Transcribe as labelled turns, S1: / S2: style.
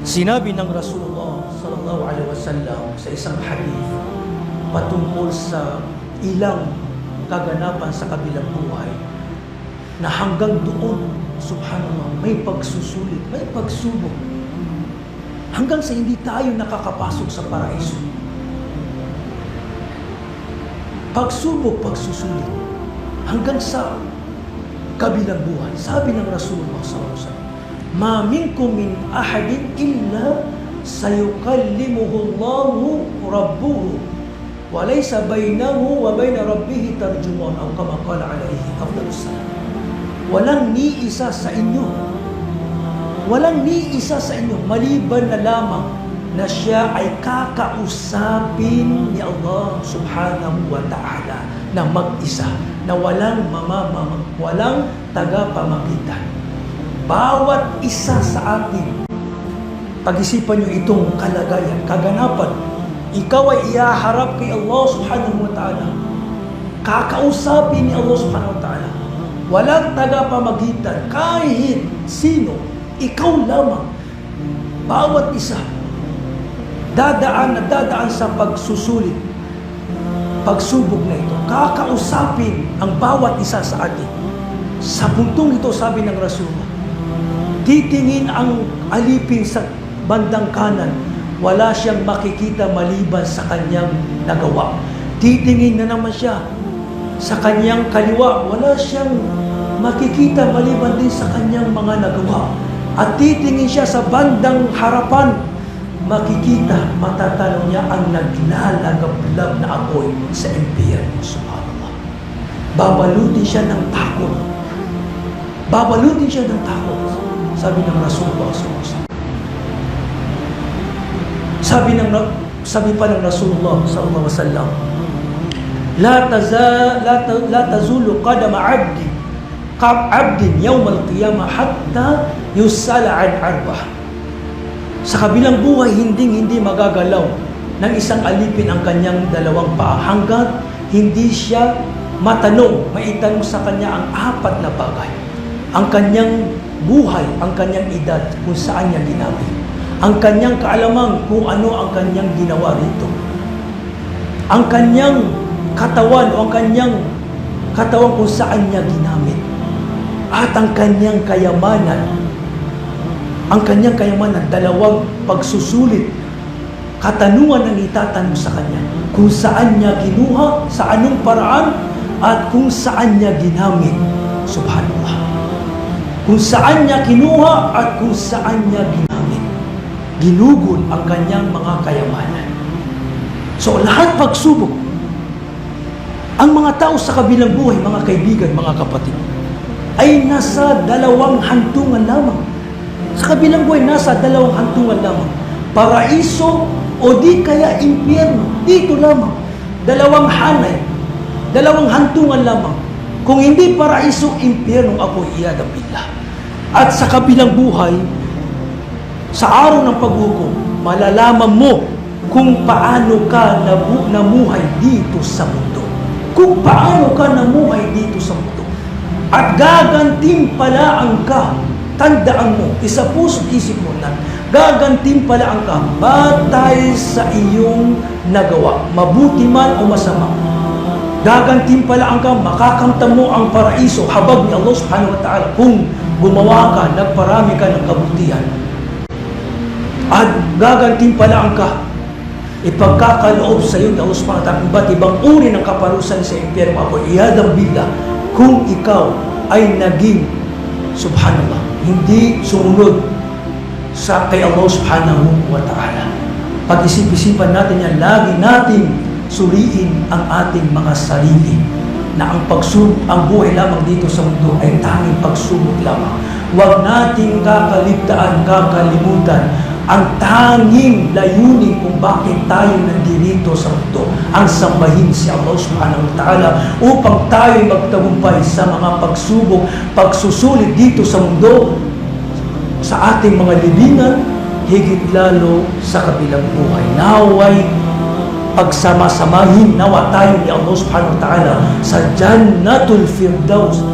S1: Sinabi ng Rasulullah sallallahu alaihi wasallam sa isang hadith patungkol sa ilang kaganapan sa kabilang buhay na hanggang doon, subhanallah, may pagsusulit, may pagsubok hanggang sa hindi tayo nakakapasok sa paraiso. Pagsubok, pagsusulit hanggang sa kabilang buhay. Sabi ng Rasulullah sallallahu alaihi wasallam, "Ma minkum min ahadin illa sayukallimuhu Allahu rabbuhu wa laysa bainahu wa baina rabbih tarjuman," o kama qala alaihi afdalus salam. Walang ni isa sa inyo, walang ni isa sa inyo maliban na lamang na siya ay kakausapin ni Allah subhanahu wa ta'ala na mag-isa, na walang walang tagapamagitan. Bawat isa sa atin, pag-isipan nyo itong kalagayan, kaganapan. Ikaw ay ihaharap kay Allah subhanahu wa ta'ala. Kakausapin ni Allah subhanahu wa ta'ala. Walang tagapamagitan, kahit sino, ikaw lamang. Bawat isa, dadaan sa pagsusulit, pagsubok na ito. Kakausapin ang bawat isa sa atin. Sa puntong ito, sabi ng Rasulullah, titingin ang alipin sa bandang kanan, wala siyang makikita maliban sa kanyang nagawa. Titingin na naman siya sa kanyang kaliwa, wala siyang makikita maliban din sa kanyang mga nagawa. At titingin siya sa bandang harapan, makikita, matatanong niya ang naglalagablab na apoy sa impyerno. Subhanallah. Babalutin siya ng takot. Babalutin siya ng takot. Sabi ng Rasulullah SAW. Sabi pa ng Rasulullah SAW, La tazulu qadama abdin yawm al-qiyamah hatta yusala an arbah. Sa kabilang buhay, hindi magagalaw ng isang alipin ang kanyang dalawang paa hanggat hindi siya maitanong sa kanya ang apat na bagay. Ang kanyang buhay, ang kanyang edad, kung saan niya ginamit. Ang kanyang kaalaman, kung ano ang kanyang ginawa rito. Ang kanyang katawan o ang kanyang katawan kung saan niya ginamit. At ang kanyang kayamanan, dalawang pagsusulit, katanungan ang itatanong sa kanya, kung saan niya kinuha, sa anong paraan, at kung saan niya ginamit. Subhanallah. Kung saan niya kinuha at kung saan niya ginamit. Ginugol ang kanyang mga kayamanan. So lahat pagsubok, ang mga tao sa kabilang buhay, mga kaibigan, mga kapatid, ay nasa dalawang hantungan lamang. Sa kabilang buhay, nasa dalawang hantungan lamang. Paraiso o di kaya impyerno. Dito lamang. Dalawang hanay. Dalawang hantungan lamang. Kung hindi paraiso, impyerno, ako iyadang billah. At sa kabilang buhay, sa araw ng paghukom, malalaman mo kung paano ka namuhay dito sa mundo. Kung paano ka namuhay dito sa mundo. At gagantimpalaan ka, tandaan mo, isa puso't isip mo na, gagantimpalaan ka batay sa iyong nagawa, mabuti man o masama. Gagantimpalaan ka, makakamtan mo ang paraiso, habag ni Allah subhanahu wa ta'ala, kung gumawa ka, nagparami ka ng kabutihan. At gagantimpalaan ka, ipagkakaloob sa iyo ng Allah subhanahu wa ta'ala, iba't ibang uri ng kaparusan sa impyerno, ako iyadang billah, kung ikaw ay naging, subhanallah, hindi sumunod sa kay Allah subhanahu wa ta'ala. Pag-isip-isipan natin yan, lagi natin suriin ang ating mga sarili na ang buhay lamang dito sa mundo ay tanging pagsubok lamang. Huwag nating kakalimutan ang tanging layunin kung bakit tayo nandito sa mundo, ang sambahin si Allah subhanahu wa ta'ala upang tayo magtagumpay sa mga pagsubok, pagsusulit dito sa mundo, sa ating mga libingan, higit lalo sa kabilang buhay. Naway pagsama-samahin, nawa tayo ni Allah subhanahu wa ta'ala sa Jannatul Firdaus.